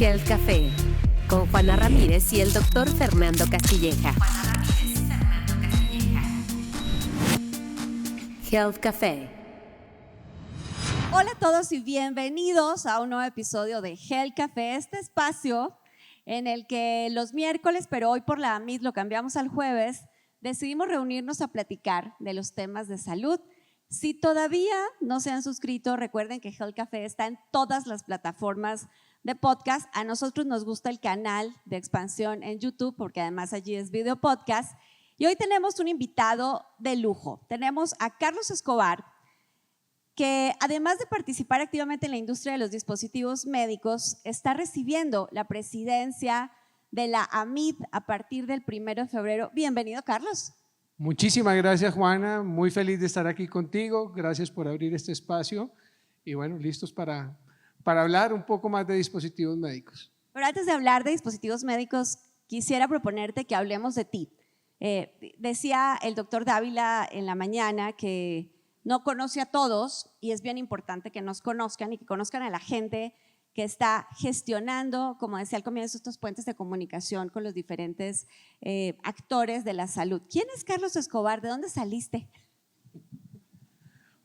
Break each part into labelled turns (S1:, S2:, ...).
S1: Health Café, con Juana Ramírez y el doctor Fernando Castilleja. Health Café.
S2: Hola a todos y bienvenidos a un nuevo episodio de Health Café, este espacio en el que los miércoles, pero hoy por la Meet lo cambiamos al jueves, decidimos reunirnos a platicar de los temas de salud. Si todavía no se han suscrito, recuerden que Health Café está en todas las plataformas de podcast. A nosotros nos gusta el canal de expansión en YouTube porque además allí es video podcast. Y hoy tenemos un invitado de lujo. Tenemos a Carlos Escobar, que además de participar activamente en la industria de los dispositivos médicos, está recibiendo la presidencia de la AMID a partir del 1 de febrero. Bienvenido, Carlos.
S3: Muchísimas gracias, Juana. Muy feliz de estar aquí contigo. Gracias por abrir este espacio. Y bueno, listos para hablar un poco más de dispositivos médicos.
S2: Pero antes de hablar de dispositivos médicos, quisiera proponerte que hablemos de ti. Decía el doctor Dávila en la mañana que no conoce a todos y es bien importante que nos conozcan y que conozcan a la gente que está gestionando, como decía al comienzo, estos puentes de comunicación con los diferentes actores de la salud. ¿Quién es Carlos Escobar? ¿De dónde saliste?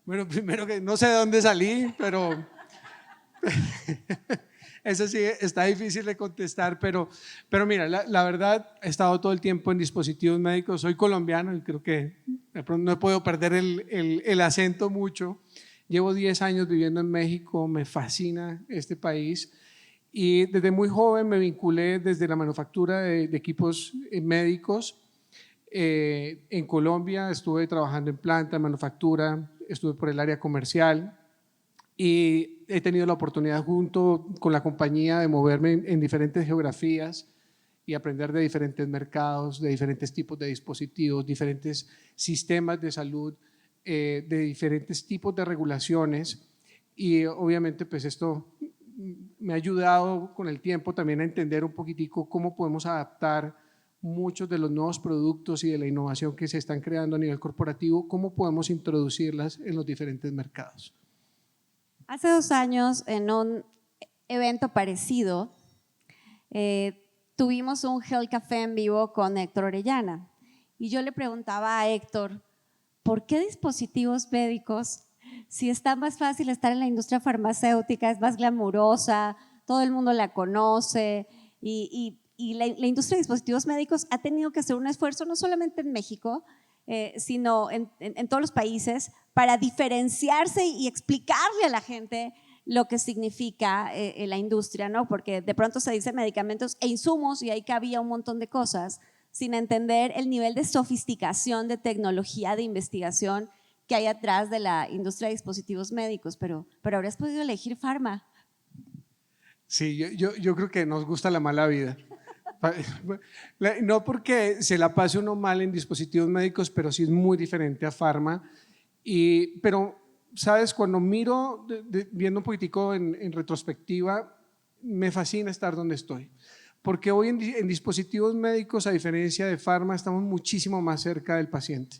S3: Bueno, primero que no sé de dónde salí, pero eso sí está difícil de contestar, pero mira, la verdad he estado todo el tiempo en dispositivos médicos, soy colombiano y creo que de pronto no puedo perder el acento mucho. Llevo 10 años viviendo en México, me fascina este país y desde muy joven me vinculé desde la manufactura de equipos médicos. En Colombia estuve trabajando en planta, en manufactura, estuve por el área comercial y he tenido la oportunidad junto con la compañía de moverme en diferentes geografías y aprender de diferentes mercados, de diferentes tipos de dispositivos, diferentes sistemas de salud, de diferentes tipos de regulaciones y obviamente pues esto me ha ayudado con el tiempo también a entender un poquitico cómo podemos adaptar muchos de los nuevos productos y de la innovación que se están creando a nivel corporativo, cómo podemos introducirlas en los diferentes mercados.
S2: Hace 2 años en un evento parecido tuvimos un Health Café en vivo con Héctor Orellana y yo le preguntaba a Héctor, ¿por qué dispositivos médicos si está más fácil estar en la industria farmacéutica, es más glamurosa, todo el mundo la conoce y la industria de dispositivos médicos ha tenido que hacer un esfuerzo no solamente en México, sino en todos los países para diferenciarse y explicarle a la gente lo que significa la industria, ¿no? Porque de pronto se dice medicamentos e insumos y ahí cabía un montón de cosas sin entender el nivel de sofisticación, de tecnología, de investigación que hay atrás de la industria de dispositivos médicos, pero habrías podido elegir farma.
S3: Sí, yo creo que nos gusta la mala vida. No porque se la pase uno mal en dispositivos médicos, pero sí es muy diferente a farma. Pero, ¿sabes? Cuando miro, viendo un poquitico en retrospectiva, me fascina estar donde estoy. Porque hoy en dispositivos médicos, a diferencia de farma, estamos muchísimo más cerca del paciente,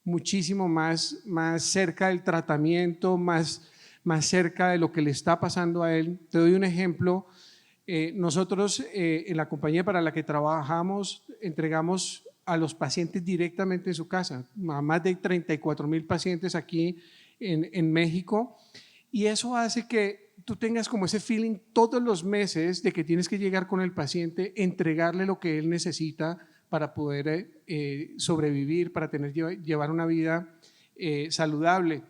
S3: muchísimo más cerca del tratamiento, más cerca de lo que le está pasando a él. Te doy un ejemplo. Nosotros en la compañía para la que trabajamos entregamos a los pacientes directamente en su casa, a más de 34,000 pacientes aquí en México, y eso hace que tú tengas como ese feeling todos los meses de que tienes que llegar con el paciente, entregarle lo que él necesita para poder sobrevivir, para llevar una vida saludable.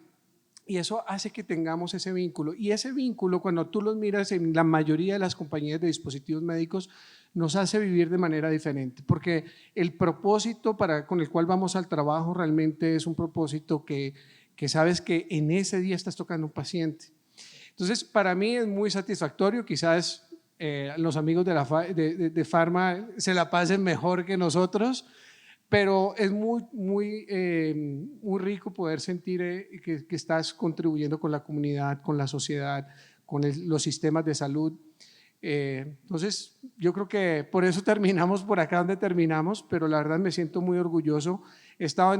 S3: Y eso hace que tengamos ese vínculo. Y ese vínculo, cuando tú los miras en la mayoría de las compañías de dispositivos médicos, nos hace vivir de manera diferente. Porque el propósito con el cual vamos al trabajo realmente es un propósito que sabes que en ese día estás tocando un paciente. Entonces, para mí es muy satisfactorio. Quizás los amigos de Pharma se la pasen mejor que nosotros, pero es muy rico poder sentir que estás contribuyendo con la comunidad, con la sociedad, con los sistemas de salud. Entonces, yo creo que por eso terminamos por acá donde terminamos, pero la verdad me siento muy orgulloso. He estado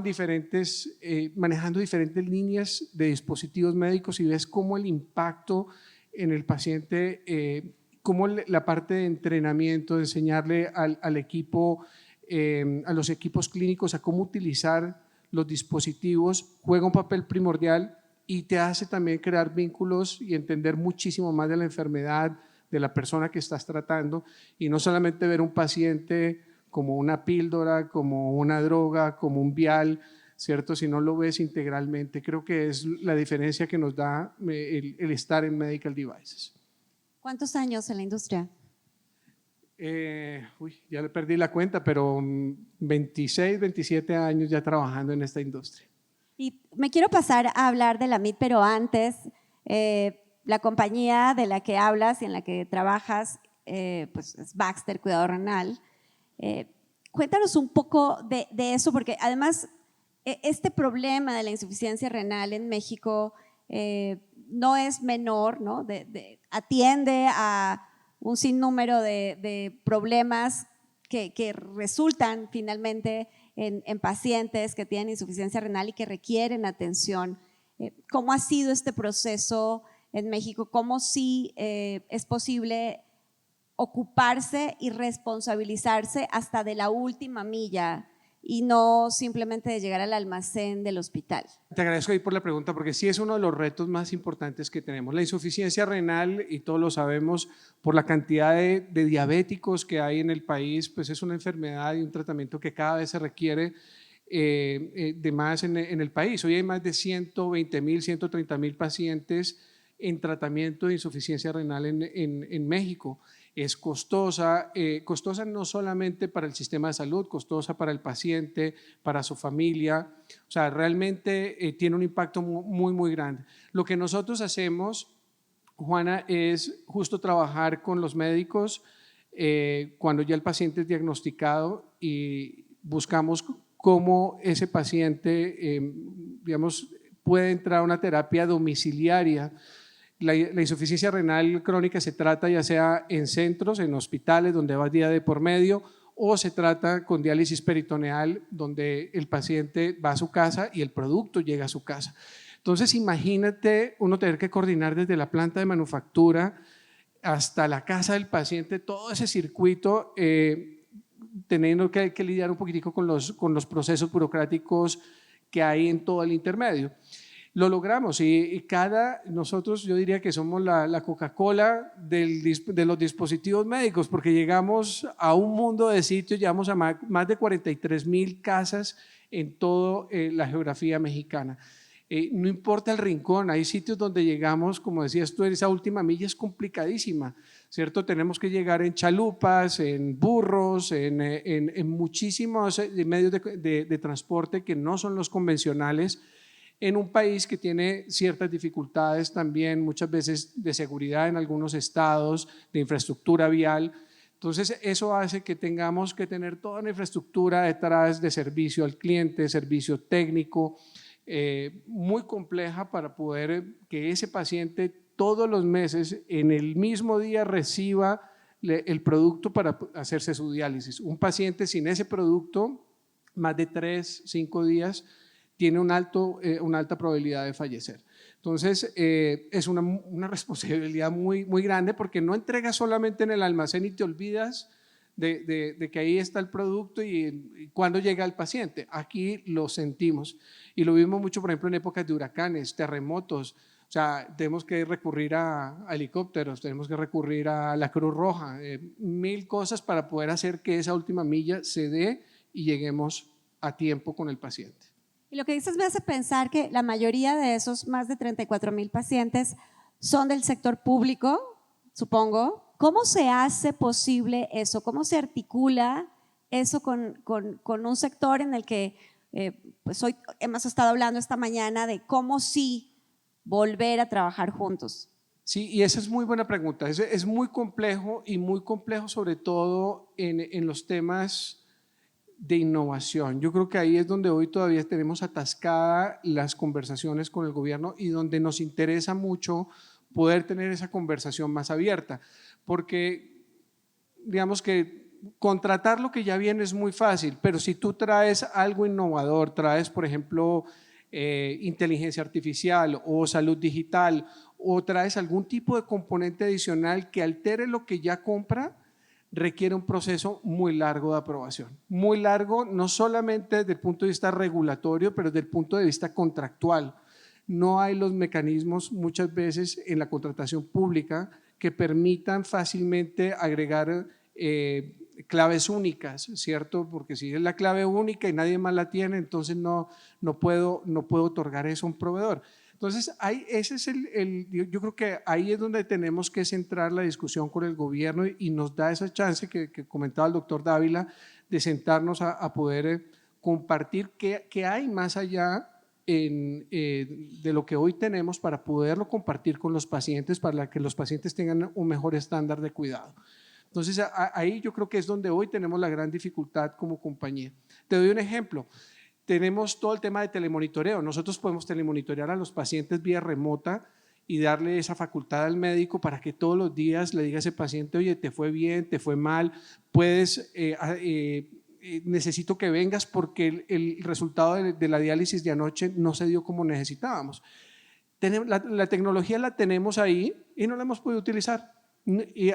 S3: manejando diferentes líneas de dispositivos médicos y ves cómo el impacto en el paciente cómo la parte de entrenamiento, de enseñarle al equipo, a los equipos clínicos a cómo utilizar los dispositivos, juega un papel primordial y te hace también crear vínculos y entender muchísimo más de la enfermedad, de la persona que estás tratando, y no solamente ver un paciente como una píldora, como una droga, como un vial, ¿cierto? Si no lo ves integralmente. Creo que es la diferencia que nos da el estar en medical devices.
S2: ¿Cuántos años en la industria?
S3: Ya le perdí la cuenta, pero 26, 27 años ya trabajando en esta industria.
S2: Y me quiero pasar a hablar de la MIT, pero antes, la compañía de la que hablas y en la que trabajas, pues es Baxter Cuidado Renal. Cuéntanos un poco de eso, porque además este problema de la insuficiencia renal en México no es menor, ¿no? Atiende a un sinnúmero de problemas que resultan finalmente en pacientes que tienen insuficiencia renal y que requieren atención. ¿Cómo ha sido este proceso en México? ¿Cómo sí es posible ocuparse y responsabilizarse hasta de la última milla y no simplemente de llegar al almacén del hospital?
S3: Te agradezco ahí por la pregunta, porque sí es uno de los retos más importantes que tenemos. La insuficiencia renal, y todos lo sabemos, por la cantidad de diabéticos que hay en el país, pues es una enfermedad y un tratamiento que cada vez se requiere de más en el país. Hoy hay más de 120,000, 130,000 pacientes en tratamiento de insuficiencia renal en México. Es costosa no solamente para el sistema de salud, costosa para el paciente, para su familia, o sea, realmente tiene un impacto muy, muy grande. Lo que nosotros hacemos, Juana, es justo trabajar con los médicos cuando ya el paciente es diagnosticado y buscamos cómo ese paciente, digamos, puede entrar a una terapia domiciliaria. La insuficiencia renal crónica se trata ya sea en centros, en hospitales donde va día de por medio, o se trata con diálisis peritoneal donde el paciente va a su casa y el producto llega a su casa. Entonces imagínate uno tener que coordinar desde la planta de manufactura hasta la casa del paciente, todo ese circuito, teniendo que lidiar un poquitico con los procesos burocráticos que hay en todo el intermedio. Lo logramos y nosotros yo diría que somos la Coca-Cola de los dispositivos médicos, porque llegamos a un mundo de sitios, llegamos a más de 43,000 casas en toda la geografía mexicana. No importa el rincón, hay sitios donde llegamos, como decías tú, esa última milla es complicadísima, ¿cierto? Tenemos que llegar en chalupas, en burros, en muchísimos medios de transporte que no son los convencionales, en un país que tiene ciertas dificultades también, muchas veces de seguridad en algunos estados, de infraestructura vial. Entonces eso hace que tengamos que tener toda una infraestructura detrás de servicio al cliente, servicio técnico, muy compleja para poder que ese paciente todos los meses en el mismo día reciba el producto para hacerse su diálisis. Un paciente sin ese producto, más de 3, 5 días, tiene una alta probabilidad de fallecer. Entonces, es una responsabilidad muy, muy grande, porque no entregas solamente en el almacén y te olvidas de que ahí está el producto y cuando llega al paciente. Aquí lo sentimos y lo vimos mucho, por ejemplo, en épocas de huracanes, terremotos. O sea, tenemos que recurrir a helicópteros, tenemos que recurrir a la Cruz Roja, 1000 cosas para poder hacer que esa última milla se dé y lleguemos a tiempo con el paciente.
S2: Y lo que dices me hace pensar que la mayoría de esos más de 34,000 pacientes son del sector público, supongo. ¿Cómo se hace posible eso? ¿Cómo se articula eso con un sector en el que pues hoy hemos estado hablando esta mañana de cómo sí volver a trabajar juntos?
S3: Sí, y esa es muy buena pregunta. Es muy complejo y muy complejo sobre todo en los temas de innovación. Yo creo que ahí es donde hoy todavía tenemos atascadas las conversaciones con el gobierno y donde nos interesa mucho poder tener esa conversación más abierta, porque digamos que contratar lo que ya viene es muy fácil, pero si tú traes algo innovador, traes por ejemplo inteligencia artificial o salud digital o traes algún tipo de componente adicional que altere lo que ya compra, requiere un proceso muy largo de aprobación. Muy largo, no solamente desde el punto de vista regulatorio, pero desde el punto de vista contractual. No hay los mecanismos muchas veces en la contratación pública que permitan fácilmente agregar claves únicas, ¿cierto? Porque si es la clave única y nadie más la tiene, entonces no puedo otorgar eso a un proveedor. Entonces, ese es yo creo que ahí es donde tenemos que centrar la discusión con el gobierno y nos da esa chance que comentaba el doctor Dávila de sentarnos a poder compartir qué hay más allá de lo que hoy tenemos para poderlo compartir con los pacientes, para que los pacientes tengan un mejor estándar de cuidado. Entonces, ahí yo creo que es donde hoy tenemos la gran dificultad como compañía. Te doy un ejemplo. Tenemos todo el tema de telemonitoreo. Nosotros podemos telemonitorear a los pacientes vía remota y darle esa facultad al médico para que todos los días le diga a ese paciente, oye, te fue bien, te fue mal, puedes, necesito que vengas porque el resultado de la diálisis de anoche no se dio como necesitábamos. La tecnología la tenemos ahí y no la hemos podido utilizar. Y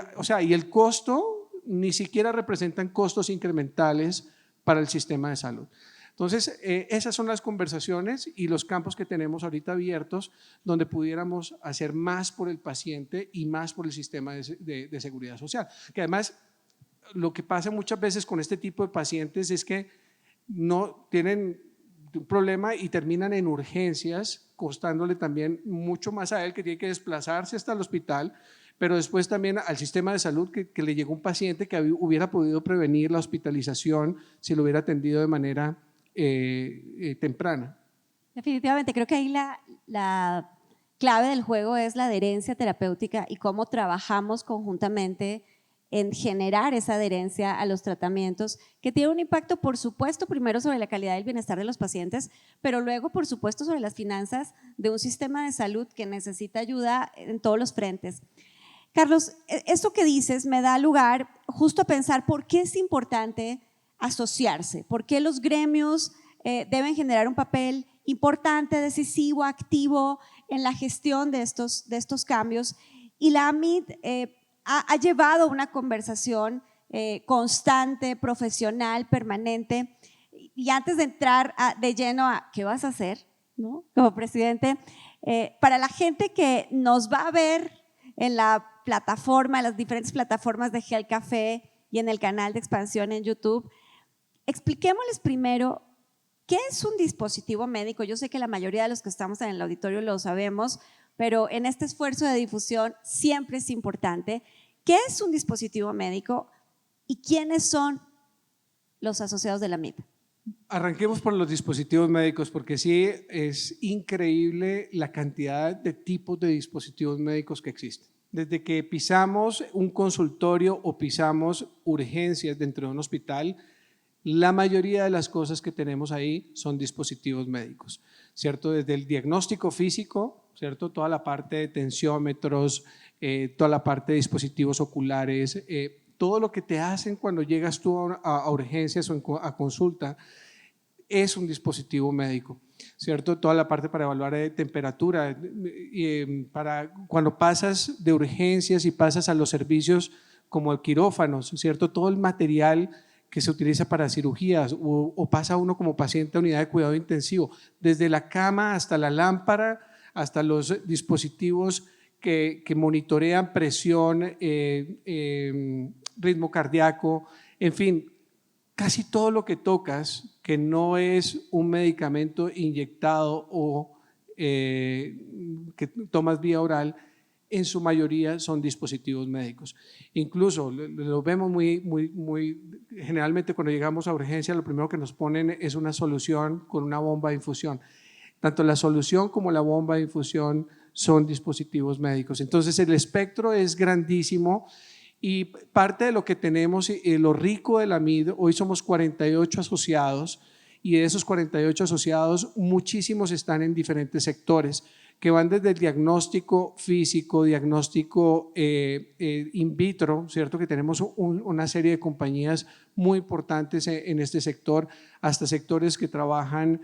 S3: el costo ni siquiera representan costos incrementales para el sistema de salud. Entonces, esas son las conversaciones y los campos que tenemos ahorita abiertos donde pudiéramos hacer más por el paciente y más por el sistema de seguridad social. Que además, lo que pasa muchas veces con este tipo de pacientes es que no tienen un problema y terminan en urgencias, costándole también mucho más a él, que tiene que desplazarse hasta el hospital, pero después también al sistema de salud que le llegó un paciente que hubiera podido prevenir la hospitalización si lo hubiera atendido de manera temprana.
S2: Definitivamente, creo que ahí la clave del juego es la adherencia terapéutica y cómo trabajamos conjuntamente en generar esa adherencia a los tratamientos, que tiene un impacto, por supuesto, primero sobre la calidad del bienestar de los pacientes, pero luego, por supuesto, sobre las finanzas de un sistema de salud que necesita ayuda en todos los frentes. Carlos, esto que dices me da lugar justo a pensar por qué es importante asociarse, por qué los gremios deben generar un papel importante, decisivo, activo en la gestión de estos cambios. Y la AMIT ha llevado una conversación constante, profesional, permanente. Y antes de entrar de lleno a qué vas a hacer, ¿no?, como presidente, para la gente que nos va a ver en la plataforma, en las diferentes plataformas de Health Café y en el canal de Expansión en YouTube, expliquémosles primero qué es un dispositivo médico. Yo sé que la mayoría de los que estamos en el auditorio lo sabemos, pero en este esfuerzo de difusión siempre es importante. ¿Qué es un dispositivo médico y quiénes son los asociados de la AMIT?
S3: Arranquemos por los dispositivos médicos, porque sí es increíble la cantidad de tipos de dispositivos médicos que existen. Desde que pisamos un consultorio o pisamos urgencias dentro de un hospital, la mayoría de las cosas que tenemos ahí son dispositivos médicos, ¿cierto? Desde el diagnóstico físico, ¿cierto? Toda la parte de tensiómetros, toda la parte de dispositivos oculares, todo lo que te hacen cuando llegas tú a urgencias o a consulta es un dispositivo médico, ¿cierto? Toda la parte para evaluar temperatura, para cuando pasas de urgencias y pasas a los servicios como quirófanos, ¿cierto? Todo el material que se utiliza para cirugías o pasa uno como paciente a unidad de cuidado intensivo, desde la cama hasta la lámpara, hasta los dispositivos que monitorean presión, ritmo cardíaco, en fin, casi todo lo que tocas que no es un medicamento inyectado o que tomas vía oral, en su mayoría son dispositivos médicos. Incluso lo vemos generalmente cuando llegamos a urgencia, lo primero que nos ponen es una solución con una bomba de infusión. Tanto la solución como la bomba de infusión son dispositivos médicos. Entonces el espectro es grandísimo y parte de lo que tenemos, lo rico de la AMIT, hoy somos 48 asociados y de esos 48 asociados muchísimos están en diferentes sectores que van desde el diagnóstico físico, diagnóstico in vitro, ¿cierto? Que tenemos una serie de compañías muy importantes en este sector, hasta sectores que trabajan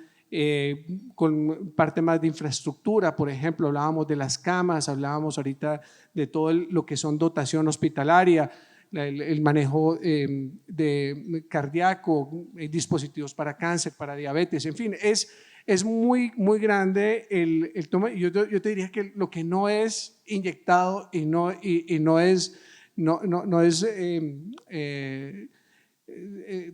S3: con parte más de infraestructura, por ejemplo, hablábamos de las camas, hablábamos ahorita de todo lo que son dotación hospitalaria, el manejo de cardíaco, dispositivos para cáncer, para diabetes, en fin, es muy, muy grande el toma. Yo te diría que lo que no es inyectado y no es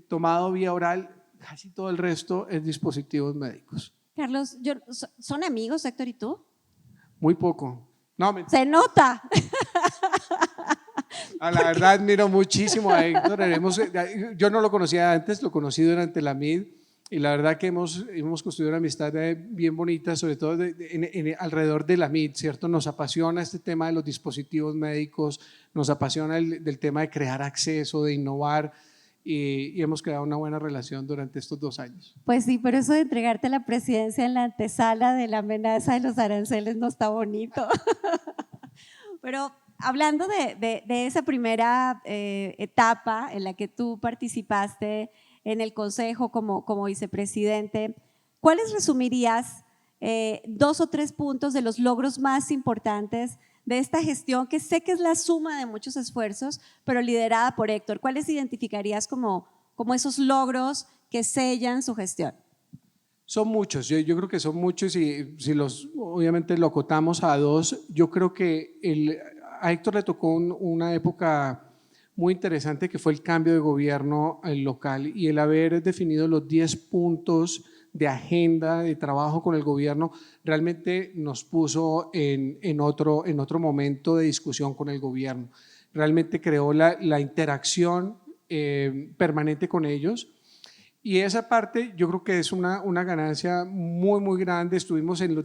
S3: tomado vía oral, casi todo el resto es dispositivos médicos.
S2: Carlos, ¿son amigos Héctor y tú?
S3: Muy poco. No,
S2: se nota.
S3: La verdad admiro muchísimo a Héctor. Yo no lo conocía antes, lo conocí durante la MID y la verdad que hemos construido una amistad bien bonita, sobre todo alrededor de la MID, ¿cierto? Nos apasiona este tema de los dispositivos médicos, nos apasiona del tema de crear acceso, de innovar. Y hemos creado una buena relación durante estos 2 años.
S2: Pues sí, pero eso de entregarte la presidencia en la antesala de la amenaza de los aranceles no está bonito. Pero hablando de esa primera etapa en la que tú participaste en el Consejo como vicepresidente, ¿cuáles resumirías 2 o 3 puntos de los logros más importantes de esta gestión, que sé que es la suma de muchos esfuerzos, pero liderada por Héctor? ¿Cuáles identificarías como esos logros que sellan su gestión?
S3: Son muchos, yo creo que son muchos y si obviamente lo acotamos a 2, yo creo que a Héctor le tocó una época muy interesante que fue el cambio de gobierno local y el haber definido los 10 puntos de agenda de trabajo con el gobierno realmente nos puso en otro momento de discusión con el gobierno. Realmente creó la interacción permanente con ellos y esa parte yo creo que es una ganancia muy, muy grande. Estuvimos en los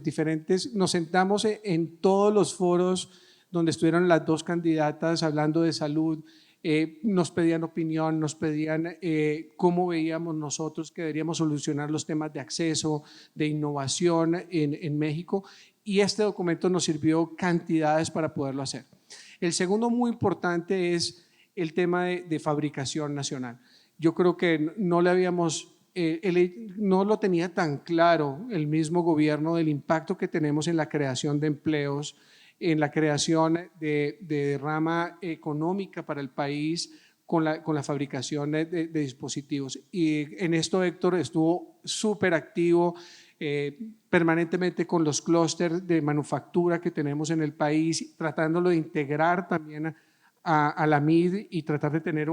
S3: nos sentamos en todos los foros donde estuvieron las 2 candidatas hablando de salud. Nos pedían opinión, nos pedían cómo veíamos nosotros que deberíamos solucionar los temas de acceso, de innovación en México, y este documento nos sirvió cantidades para poderlo hacer. El segundo muy importante es el tema de fabricación nacional. Yo creo que no lo tenía tan claro el mismo gobierno del impacto que tenemos en la creación de empleos, en la creación de rama económica para el país con la fabricación de dispositivos. Y en esto Héctor estuvo súper activo permanentemente con los clústeres de manufactura que tenemos en el país, tratándolo de integrar también a la MID y tratar de tener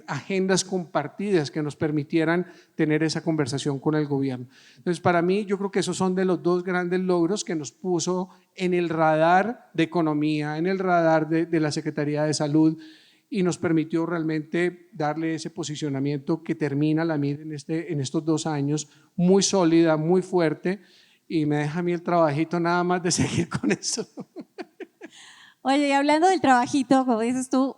S3: agendas compartidas que nos permitieran tener esa conversación con el gobierno. Entonces, para mí, yo creo que esos son de los 2 grandes logros que nos puso en el radar de economía, en el radar de la Secretaría de Salud y nos permitió realmente darle ese posicionamiento que termina la MID en estos 2 años, muy sólida, muy fuerte, y me deja a mí el trabajito nada más de seguir con eso.
S2: Oye, y hablando del trabajito, como dices tú,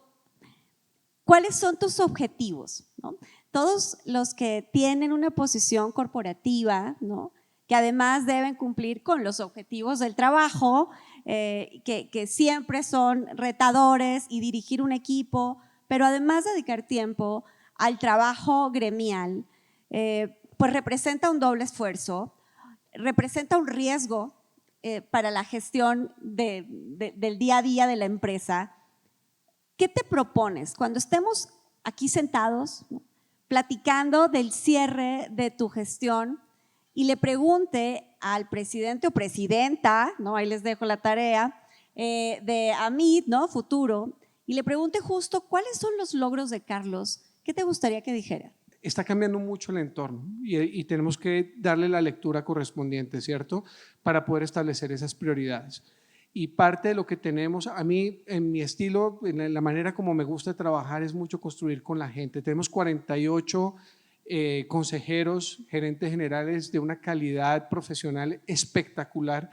S2: ¿cuáles son tus objetivos? ¿No? Todos los que tienen una posición corporativa, ¿no?, que además deben cumplir con los objetivos del trabajo, que siempre son retadores y dirigir un equipo, pero además dedicar tiempo al trabajo gremial, pues representa un doble esfuerzo, representa un riesgo para la gestión del día a día de la empresa. ¿Qué te propones cuando estemos aquí sentados, ¿no?, platicando del cierre de tu gestión y le pregunte al presidente o presidenta, ¿no?, ahí les dejo la tarea, de AMID, ¿no?, futuro, y le pregunte justo cuáles son los logros de Carlos? ¿Qué te gustaría que dijera?
S3: Está cambiando mucho el entorno y tenemos que darle la lectura correspondiente, ¿cierto?, para poder establecer esas prioridades. Y parte de lo que tenemos, a mí en mi estilo, en la manera como me gusta trabajar es mucho construir con la gente. Tenemos 48 consejeros, gerentes generales de una calidad profesional espectacular.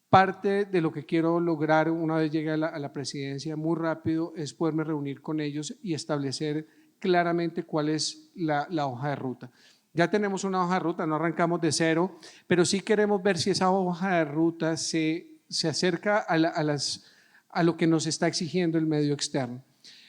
S3: Parte de lo que quiero lograr una vez llegue a la presidencia muy rápido es poderme reunir con ellos y establecer claramente cuál es la hoja de ruta. Ya tenemos una hoja de ruta, no arrancamos de cero, pero sí queremos ver si esa hoja de ruta se acerca a lo que nos está exigiendo el medio externo.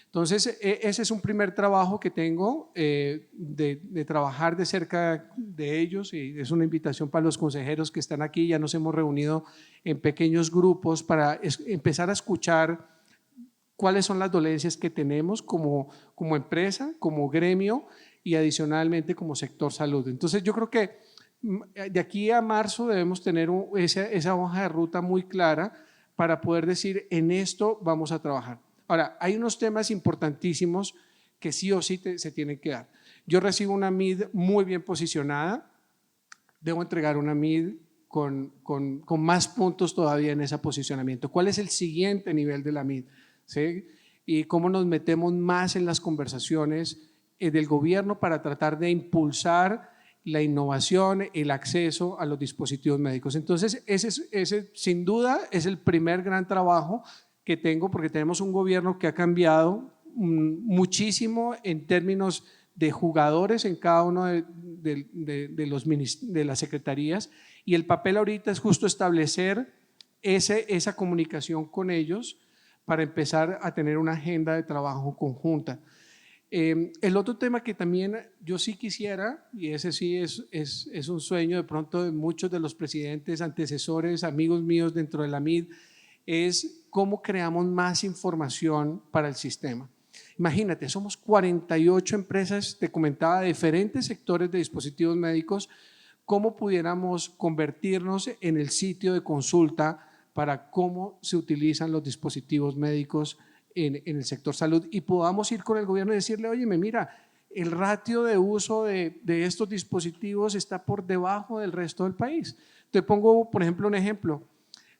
S3: Entonces, ese es un primer trabajo que tengo, de trabajar de cerca de ellos, y es una invitación para los consejeros que están aquí. Ya nos hemos reunido en pequeños grupos para empezar a escuchar cuáles son las dolencias que tenemos como empresa, como gremio y adicionalmente como sector salud. Entonces, yo creo que de aquí a marzo debemos tener esa hoja de ruta muy clara para poder decir, en esto vamos a trabajar. Ahora, hay unos temas importantísimos que sí o sí se tienen que dar. Yo recibo una MID muy bien posicionada, debo entregar una MID con más puntos todavía en ese posicionamiento. ¿Cuál es el siguiente nivel de la MID? ¿Sí? Y cómo nos metemos más en las conversaciones del gobierno para tratar de impulsar la innovación, el acceso a los dispositivos médicos. Entonces, ese sin duda es el primer gran trabajo que tengo, porque tenemos un gobierno que ha cambiado muchísimo en términos de jugadores en cada uno de las secretarías, y el papel ahorita es justo establecer esa comunicación con ellos para empezar a tener una agenda de trabajo conjunta. El otro tema que también yo sí quisiera, y ese sí es un sueño de pronto de muchos de los presidentes, antecesores, amigos míos dentro de la MID, es cómo creamos más información para el sistema. Imagínate, somos 48 empresas, te comentaba, de diferentes sectores de dispositivos médicos. ¿Cómo pudiéramos convertirnos en el sitio de consulta para cómo se utilizan los dispositivos médicos en el sector salud? Y podamos ir con el gobierno y decirle, oye, mira, el ratio de uso de estos dispositivos está por debajo del resto del país. Te pongo, por ejemplo, un ejemplo.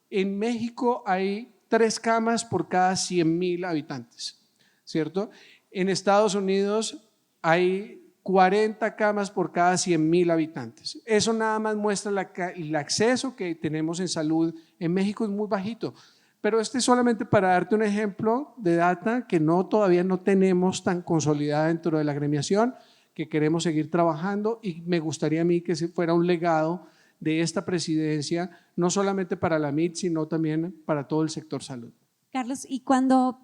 S3: En México hay 3 camas por cada 100,000 habitantes, ¿cierto? En Estados Unidos hay 40 camas por cada 100,000 habitantes. Eso nada más muestra el acceso que tenemos en salud en México es muy bajito. Pero este es solamente para darte un ejemplo de data que todavía no tenemos tan consolidada dentro de la agremiación, que queremos seguir trabajando, y me gustaría a mí que fuera un legado de esta presidencia, no solamente para la MID, sino también para todo el sector salud.
S2: Carlos, y cuando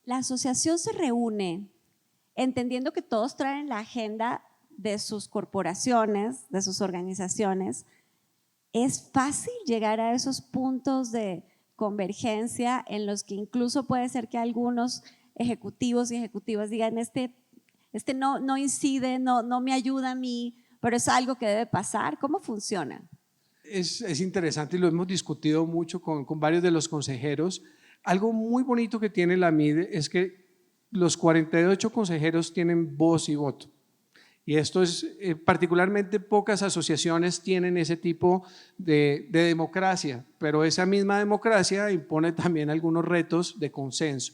S2: la asociación se reúne, entendiendo que todos traen la agenda de sus corporaciones, de sus organizaciones, ¿es fácil llegar a esos puntos de convergencia en los que incluso puede ser que algunos ejecutivos y ejecutivas digan, este no incide, no me ayuda a mí, pero es algo que debe pasar? ¿Cómo funciona?
S3: Es interesante y lo hemos discutido mucho con varios de los consejeros. Algo muy bonito que tiene la MID es que los 48 consejeros tienen voz y voto. Y esto es, particularmente pocas asociaciones tienen ese tipo de democracia, pero esa misma democracia impone también algunos retos de consenso.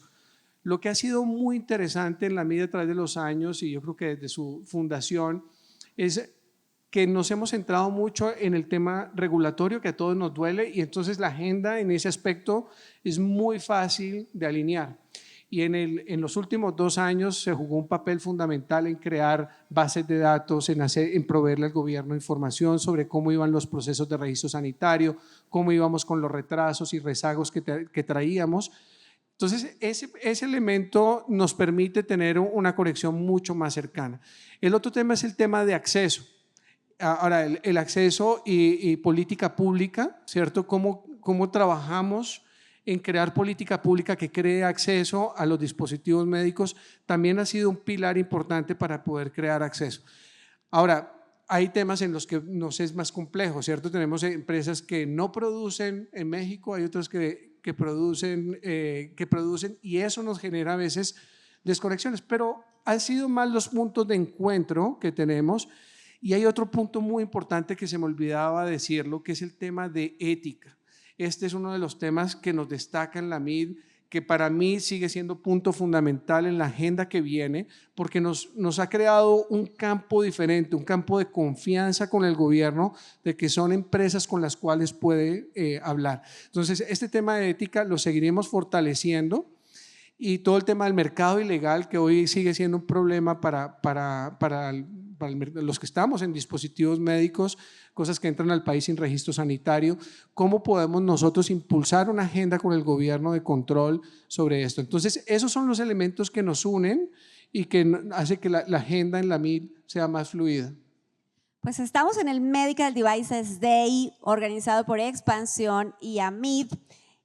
S3: Lo que ha sido muy interesante en la MID a través de los años, y yo creo que desde su fundación, es que nos hemos centrado mucho en el tema regulatorio, que a todos nos duele, y entonces la agenda en ese aspecto es muy fácil de alinear. Y en los últimos 2 años se jugó un papel fundamental en crear bases de datos, en proveerle al gobierno información sobre cómo iban los procesos de registro sanitario, cómo íbamos con los retrasos y rezagos que traíamos. Entonces, ese elemento nos permite tener una conexión mucho más cercana. El otro tema es el tema de acceso. Ahora, el acceso y política pública, ¿cierto? ¿Cómo trabajamos en crear política pública que cree acceso a los dispositivos médicos? También ha sido un pilar importante para poder crear acceso. Ahora, hay temas en los que nos es más complejo, ¿cierto? Tenemos empresas que no producen en México, hay otras que producen, y eso nos genera a veces desconexiones, pero han sido más los puntos de encuentro que tenemos. Y hay otro punto muy importante que se me olvidaba decirlo, que es el tema de ética. Este es uno de los temas que nos destaca en la MID, que para mí sigue siendo punto fundamental en la agenda que viene, porque nos ha creado un campo diferente, un campo de confianza con el gobierno, de que son empresas con las cuales puede hablar. Entonces, este tema de ética lo seguiremos fortaleciendo, y todo el tema del mercado ilegal, que hoy sigue siendo un problema para los que estamos en dispositivos médicos, cosas que entran al país sin registro sanitario, cómo podemos nosotros impulsar una agenda con el gobierno de control sobre esto. Entonces, esos son los elementos que nos unen y que hace que la agenda en la MID sea más fluida.
S2: Pues estamos en el Medical Devices Day, organizado por Expansión y AMID.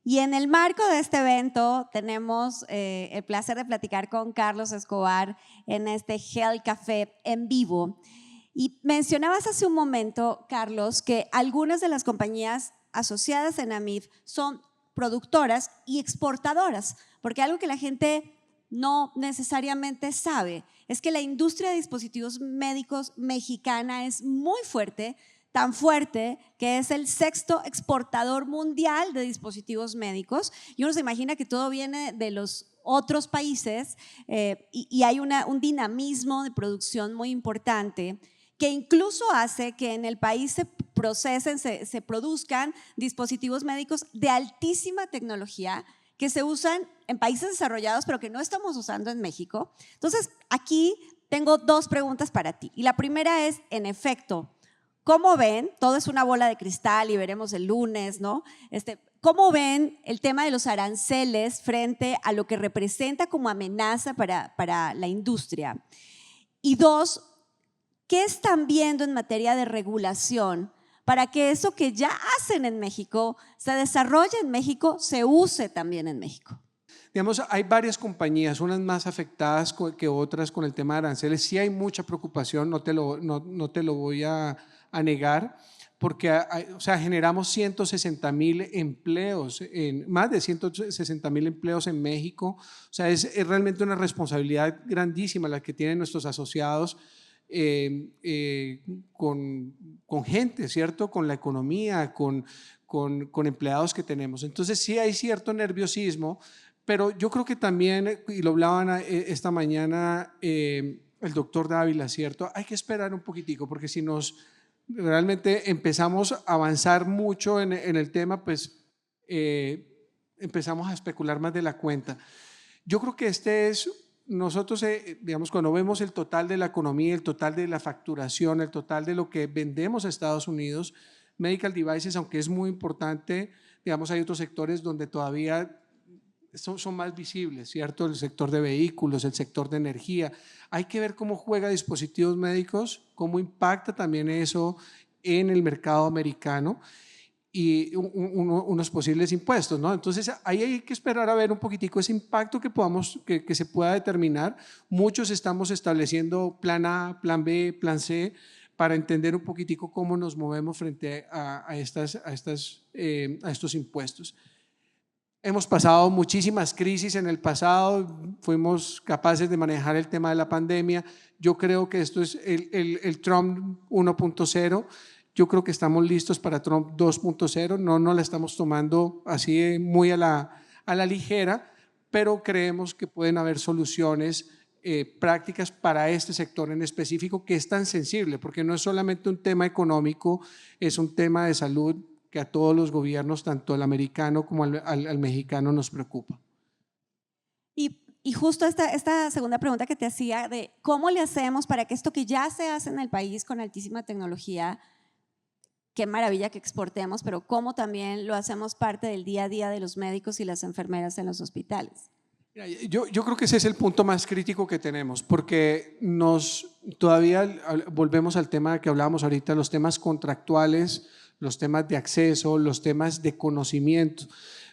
S2: Y en el marco de este evento tenemos el placer de platicar con Carlos Escobar en este Health Café en vivo. Y mencionabas hace un momento, Carlos, que algunas de las compañías asociadas en AMID son productoras y exportadoras, porque algo que la gente no necesariamente sabe es que la industria de dispositivos médicos mexicana es muy fuerte, tan fuerte que es el 6º exportador mundial de dispositivos médicos, y uno se imagina que todo viene de los otros países y hay un dinamismo de producción muy importante que incluso hace que en el país se procesen, se produzcan dispositivos médicos de altísima tecnología que se usan en países desarrollados pero que no estamos usando en México. Entonces, aquí tengo 2 preguntas para ti. Y la primera es, en efecto, ¿cómo ven? Todo es una bola de cristal y veremos el lunes, ¿no? ¿Cómo ven el tema de los aranceles frente a lo que representa como amenaza para la industria? Y 2, ¿qué están viendo en materia de regulación para que eso que ya hacen en México se desarrolle en México, se use también en México?
S3: Digamos, hay varias compañías, unas más afectadas que otras con el tema de aranceles. Sí hay mucha preocupación, no te lo voy a negar, porque generamos 160,000 empleos, más de 160,000 empleos en México. O sea, es realmente una responsabilidad grandísima la que tienen nuestros asociados con gente, ¿cierto? Con la economía, con empleados que tenemos. Entonces sí hay cierto nerviosismo, pero yo creo que también, y lo hablaban esta mañana el doctor Dávila, ¿cierto? Hay que esperar un poquitico, porque si nos realmente empezamos a avanzar mucho en el tema, pues empezamos a especular más de la cuenta. Yo creo que nosotros, digamos, cuando vemos el total de la economía, el total de la facturación, el total de lo que vendemos a Estados Unidos, medical devices, aunque es muy importante, digamos, hay otros sectores donde todavía son más visibles, ¿cierto? El sector de vehículos, el sector de energía. Hay que ver cómo juega dispositivos médicos, cómo impacta también eso en el mercado americano y unos posibles impuestos, ¿no? Entonces ahí hay que esperar a ver un poquitico ese impacto que se pueda determinar. Muchos estamos estableciendo plan A, plan B, plan C, para entender un poquitico cómo nos movemos frente a estos impuestos. Hemos pasado muchísimas crisis en el pasado, fuimos capaces de manejar el tema de la pandemia. Yo creo que esto es el Trump 1.0. Yo creo que estamos listos para Trump 2.0, no la estamos tomando así muy a la ligera, pero creemos que pueden haber soluciones prácticas para este sector en específico que es tan sensible, porque no es solamente un tema económico, es un tema de salud que a todos los gobiernos, tanto al americano como al mexicano, nos preocupa.
S2: Y justo esta segunda pregunta que te hacía de cómo le hacemos para que esto que ya se hace en el país con altísima tecnología, qué maravilla que exportemos, pero cómo también lo hacemos parte del día a día de los médicos y las enfermeras en los hospitales.
S3: Yo creo que ese es el punto más crítico que tenemos, porque todavía volvemos al tema que hablábamos ahorita, los temas contractuales, los temas de acceso, los temas de conocimiento.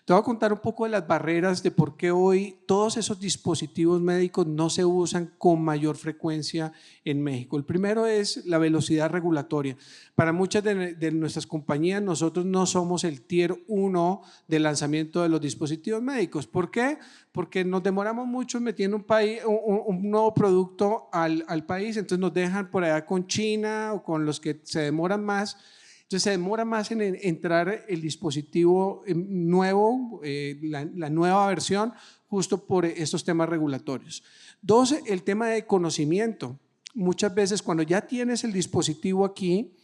S3: Te voy a contar un poco de las barreras de por qué hoy todos esos dispositivos médicos no se usan con mayor frecuencia en México. El primero es la velocidad regulatoria. Para muchas de nuestras compañías, nosotros no somos el tier 1 de lanzamiento de los dispositivos médicos. ¿Por qué? Porque nos demoramos mucho metiendo un nuevo producto al país, entonces nos dejan por allá con China o con los que se demoran más. Entonces se demora más en entrar el dispositivo nuevo, la nueva versión, justo por estos temas regulatorios. 2, el tema de conocimiento. Muchas veces cuando ya tienes el dispositivo aquí,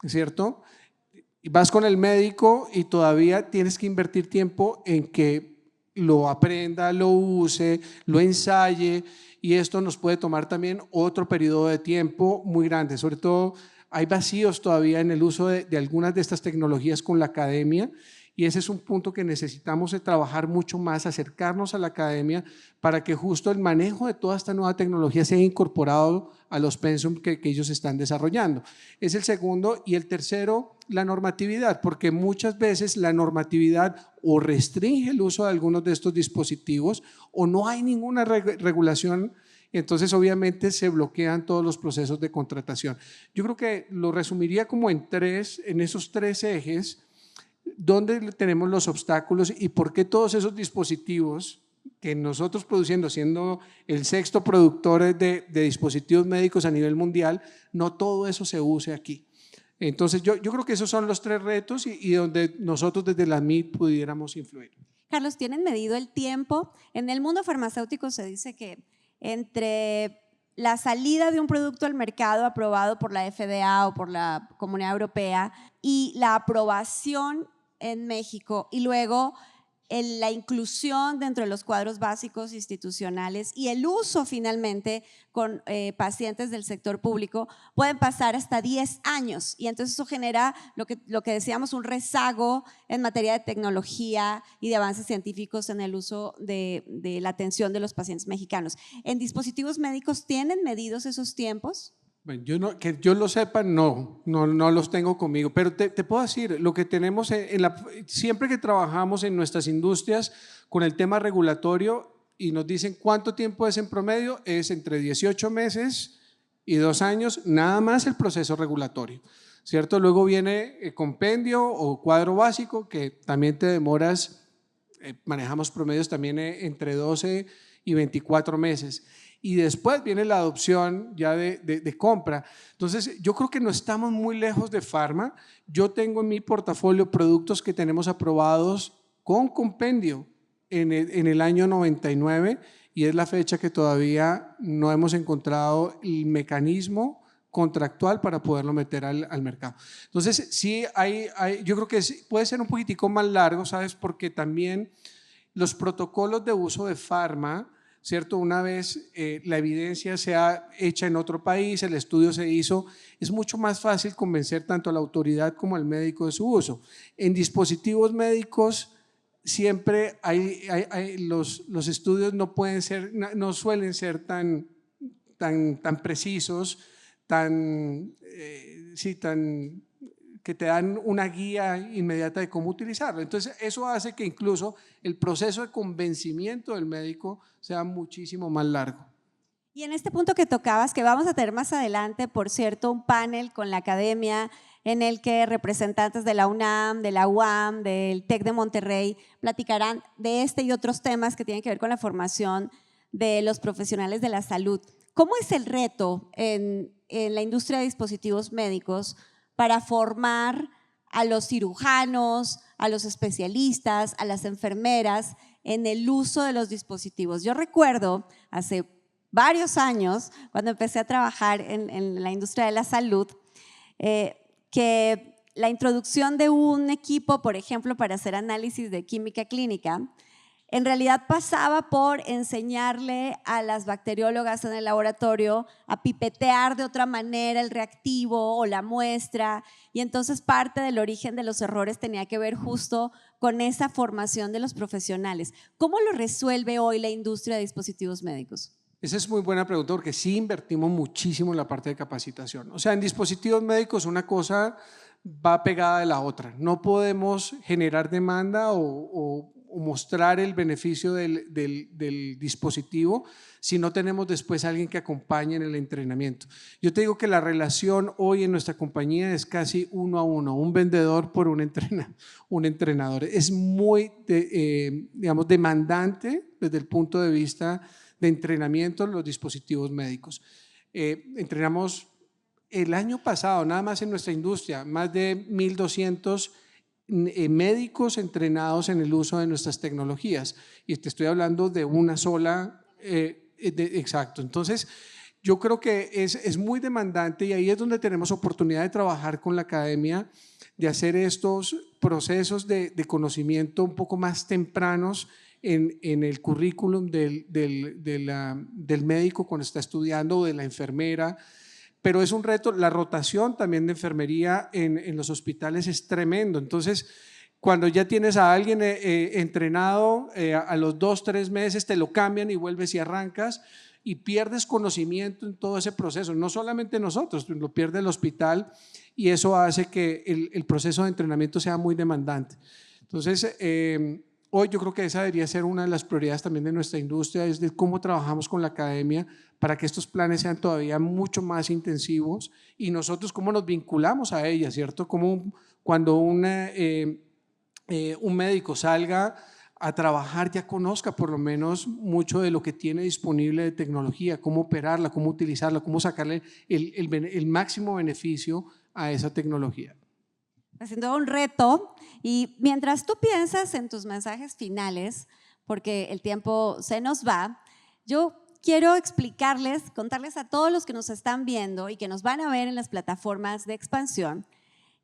S3: ¿cierto? Y vas con el médico y todavía tienes que invertir tiempo en que lo aprenda, lo use, lo ensaye, y esto nos puede tomar también otro periodo de tiempo muy grande. Sobre todo hay vacíos todavía en el uso de algunas de estas tecnologías con la academia, y ese es un punto que necesitamos trabajar mucho más, acercarnos a la academia para que justo el manejo de toda esta nueva tecnología sea incorporado a los pensum que ellos están desarrollando. Es el segundo. Y el tercero, la normatividad, porque muchas veces la normatividad o restringe el uso de algunos de estos dispositivos o no hay ninguna regulación. Entonces obviamente se bloquean todos los procesos de contratación. Yo creo que lo resumiría como en esos tres ejes, dónde tenemos los obstáculos y por qué todos esos dispositivos que nosotros produciendo, siendo el sexto productor de dispositivos médicos a nivel mundial, no todo eso se use aquí. Entonces yo creo que esos son los tres retos y donde nosotros desde la MIT pudiéramos influir.
S2: Carlos, ¿tienen medido el tiempo? En el mundo farmacéutico se dice que entre la salida de un producto al mercado aprobado por la FDA o por la Comunidad Europea y la aprobación en México y luego la inclusión dentro de los cuadros básicos institucionales y el uso finalmente con pacientes del sector público, pueden pasar hasta 10 años, y entonces eso genera lo que decíamos, un rezago en materia de tecnología y de avances científicos en el uso de la atención de los pacientes mexicanos. ¿En dispositivos médicos tienen medidos esos tiempos?
S3: Bueno, que yo lo sepa, no los tengo conmigo, pero te puedo decir, lo que tenemos siempre que trabajamos en nuestras industrias con el tema regulatorio y nos dicen cuánto tiempo es en promedio, es entre 18 meses y 2 años, nada más el proceso regulatorio, ¿cierto? Luego viene el compendio o cuadro básico, que también te demoras, manejamos promedios también entre 12 y 24 meses. Y después viene la adopción ya de compra. Entonces, yo creo que no estamos muy lejos de Pharma. Yo tengo en mi portafolio productos que tenemos aprobados con compendio en el año 99, y es la fecha que todavía no hemos encontrado el mecanismo contractual para poderlo meter al mercado. Entonces, sí, yo creo que puede ser un poquitico más largo, ¿sabes? Porque también los protocolos de uso de Pharma, ¿cierto? Una vez la evidencia sea hecha en otro país, el estudio se hizo, es mucho más fácil convencer tanto a la autoridad como al médico de su uso. En dispositivos médicos siempre los estudios no suelen ser tan precisos, que te dan una guía inmediata de cómo utilizarlo. Entonces, eso hace que incluso el proceso de convencimiento del médico sea muchísimo más largo.
S2: Y en este punto que tocabas, que vamos a tener más adelante, por cierto, un panel con la academia en el que representantes de la UNAM, de la UAM, del TEC de Monterrey platicarán de este y otros temas que tienen que ver con la formación de los profesionales de la salud. ¿Cómo es el reto en la industria de dispositivos médicos para formar a los cirujanos, a los especialistas, a las enfermeras en el uso de los dispositivos? Yo recuerdo hace varios años, cuando empecé a trabajar en la industria de la salud, que la introducción de un equipo, por ejemplo, para hacer análisis de química clínica, en realidad pasaba por enseñarle a las bacteriólogas en el laboratorio a pipetear de otra manera el reactivo o la muestra, y entonces parte del origen de los errores tenía que ver justo con esa formación de los profesionales. ¿Cómo lo resuelve hoy la industria de dispositivos médicos?
S3: Esa es muy buena pregunta, porque sí invertimos muchísimo en la parte de capacitación. O sea, en dispositivos médicos una cosa va pegada de la otra. No podemos generar demanda o mostrar el beneficio del dispositivo si no tenemos después a alguien que acompañe en el entrenamiento. Yo te digo que la relación hoy en nuestra compañía es casi 1 a 1, un vendedor por un entrenador. Es muy digamos, demandante desde el punto de vista de entrenamiento en los dispositivos médicos. Entrenamos el año pasado, nada más en nuestra industria, más de 1,200 médicos entrenados en el uso de nuestras tecnologías, y te estoy hablando de una sola, exacto. Entonces, yo creo que es muy demandante, y ahí es donde tenemos oportunidad de trabajar con la academia, de hacer estos procesos de conocimiento un poco más tempranos en el currículum del médico cuando está estudiando o de la enfermera. Pero es un reto, la rotación también de enfermería en los hospitales es tremendo. Entonces, cuando ya tienes a alguien entrenado, a los 2, 3 meses te lo cambian y vuelves y arrancas y pierdes conocimiento en todo ese proceso. No solamente nosotros, lo pierde el hospital y eso hace que el proceso de entrenamiento sea muy demandante. Entonces, hoy yo creo que esa debería ser una de las prioridades también de nuestra industria, es de cómo trabajamos con la academia para que estos planes sean todavía mucho más intensivos y nosotros cómo nos vinculamos a ella, ¿cierto? Como cuando un médico salga a trabajar ya conozca por lo menos mucho de lo que tiene disponible de tecnología, cómo operarla, cómo utilizarla, cómo sacarle el máximo beneficio a esa tecnología.
S2: Haciendo un reto, y mientras tú piensas en tus mensajes finales, porque el tiempo se nos va, yo quiero explicarles, contarles a todos los que nos están viendo y que nos van a ver en las plataformas de expansión,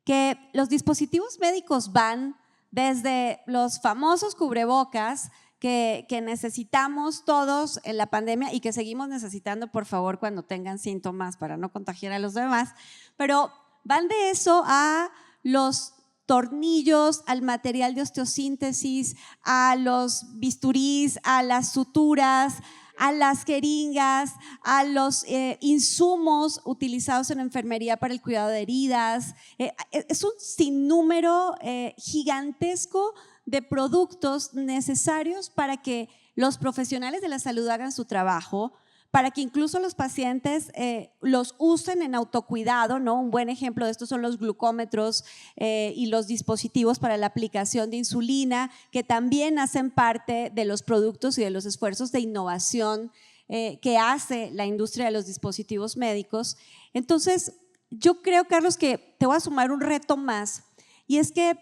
S2: que los dispositivos médicos van desde los famosos cubrebocas que necesitamos todos en la pandemia y que seguimos necesitando, por favor, cuando tengan síntomas para no contagiar a los demás, pero van de eso a los tornillos, al material de osteosíntesis, a los bisturís, a las suturas, a las jeringas, a los insumos utilizados en enfermería para el cuidado de heridas. Es un sinnúmero gigantesco de productos necesarios para que los profesionales de la salud hagan su trabajo, para que incluso los pacientes los usen en autocuidado, ¿no? Un buen ejemplo de esto son los glucómetros y los dispositivos para la aplicación de insulina, que también hacen parte de los productos y de los esfuerzos de innovación que hace la industria de los dispositivos médicos. Entonces, yo creo, Carlos, que te voy a sumar un reto más, y es que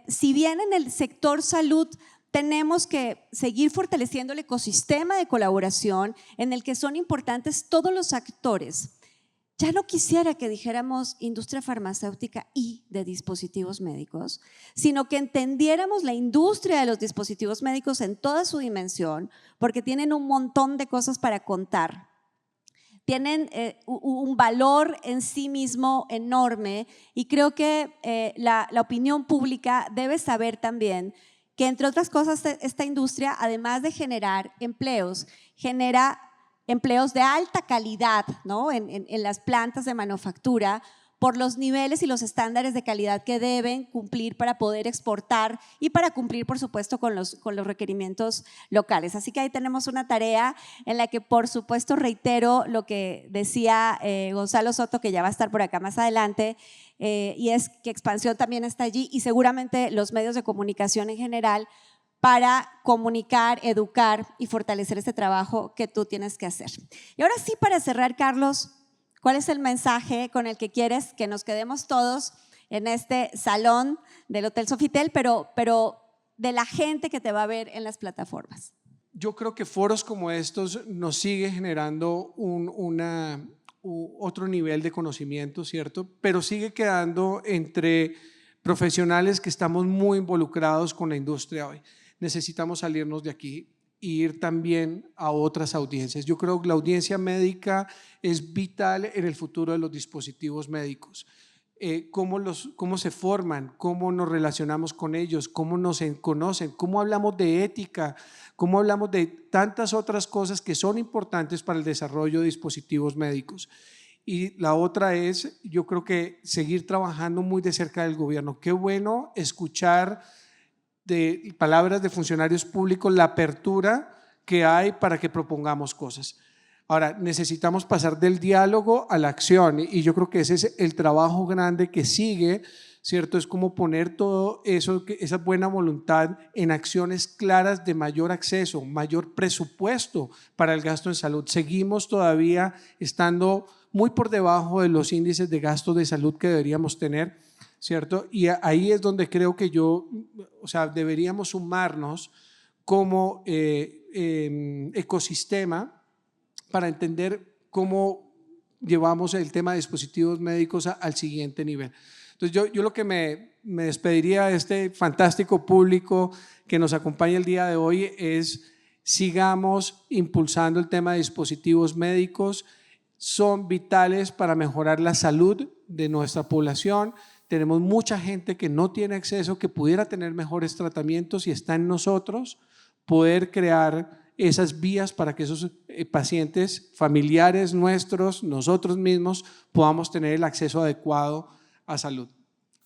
S2: si bien en el sector salud tenemos que seguir fortaleciendo el ecosistema de colaboración en el que son importantes todos los actores. Ya no quisiera que dijéramos industria farmacéutica y de dispositivos médicos, sino que entendiéramos la industria de los dispositivos médicos en toda su dimensión, porque tienen un montón de cosas para contar. Tienen un valor en sí mismo enorme y creo que la opinión pública debe saber también que, entre otras cosas, esta industria, además de generar empleos, genera empleos de alta calidad, ¿no? en las plantas de manufactura, por los niveles y los estándares de calidad que deben cumplir para poder exportar y para cumplir, por supuesto, con los requerimientos locales. Así que ahí tenemos una tarea en la que, por supuesto, reitero lo que decía Gonzalo Soto, que ya va a estar por acá más adelante, y es que Expansión también está allí y seguramente los medios de comunicación en general para comunicar, educar y fortalecer este trabajo que tú tienes que hacer. Y ahora sí, para cerrar, Carlos, ¿cuál es el mensaje con el que quieres que nos quedemos todos en este salón del Hotel Sofitel, pero de la gente que te va a ver en las plataformas?
S3: Yo creo que foros como estos nos sigue generando otro nivel de conocimiento, ¿cierto? Pero sigue quedando entre profesionales que estamos muy involucrados con la industria hoy. Necesitamos salirnos de aquí e ir también a otras audiencias. Yo creo que la audiencia médica es vital en el futuro de los dispositivos médicos. Cómo se forman, cómo nos relacionamos con ellos, cómo nos conocen, cómo hablamos de ética, cómo hablamos de tantas otras cosas que son importantes para el desarrollo de dispositivos médicos. Y la otra es, yo creo que seguir trabajando muy de cerca del gobierno. Qué bueno escuchar de palabras de funcionarios públicos la apertura que hay para que propongamos cosas. Ahora, necesitamos pasar del diálogo a la acción y yo creo que ese es el trabajo grande que sigue, ¿cierto? Es como poner todo eso, esa buena voluntad en acciones claras de mayor acceso, mayor presupuesto para el gasto en salud. Seguimos todavía estando muy por debajo de los índices de gasto de salud que deberíamos tener, ¿cierto? Y ahí es donde creo que deberíamos sumarnos como ecosistema para entender cómo llevamos el tema de dispositivos médicos al siguiente nivel. Entonces yo lo que me despediría de este fantástico público que nos acompaña el día de hoy es: sigamos impulsando el tema de dispositivos médicos, son vitales para mejorar la salud de nuestra población. Tenemos mucha gente que no tiene acceso, que pudiera tener mejores tratamientos, y está en nosotros poder crear esas vías para que esos pacientes, familiares nuestros, nosotros mismos, podamos tener el acceso adecuado a salud.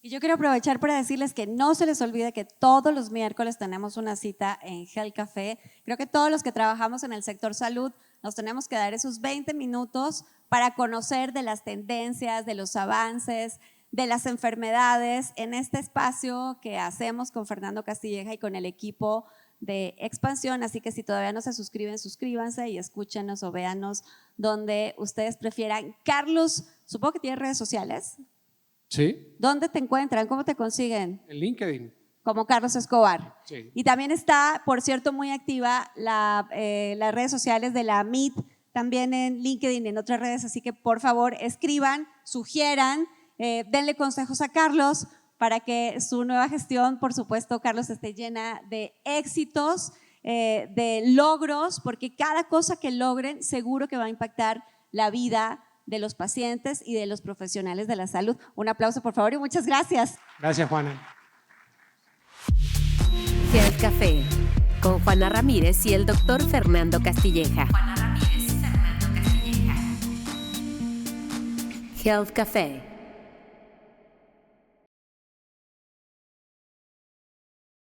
S2: Y yo quiero aprovechar para decirles que no se les olvide que todos los miércoles tenemos una cita en Health Café. Creo que todos los que trabajamos en el sector salud nos tenemos que dar esos 20 minutos para conocer de las tendencias, de los avances, de las enfermedades en este espacio que hacemos con Fernando Castilleja y con el equipo de Expansión. Así que si todavía no se suscriben, suscríbanse y escúchenos o véanos donde ustedes prefieran. Carlos, supongo que tienes redes sociales.
S3: Sí.
S2: ¿Dónde te encuentran? ¿Cómo te consiguen?
S3: En LinkedIn.
S2: Como Carlos Escobar.
S3: Sí.
S2: Y también está, por cierto, muy activa las redes sociales de la MIT, también en LinkedIn y en otras redes. Así que por favor escriban, sugieran, denle consejos a Carlos para que su nueva gestión, por supuesto, Carlos, esté llena de éxitos, de logros, porque cada cosa que logren seguro que va a impactar la vida de los pacientes y de los profesionales de la salud. Un aplauso, por favor, y muchas gracias.
S3: Gracias, Juana.
S1: Health Café con Juana Ramírez y el doctor Fernando Castilleja. Health Café.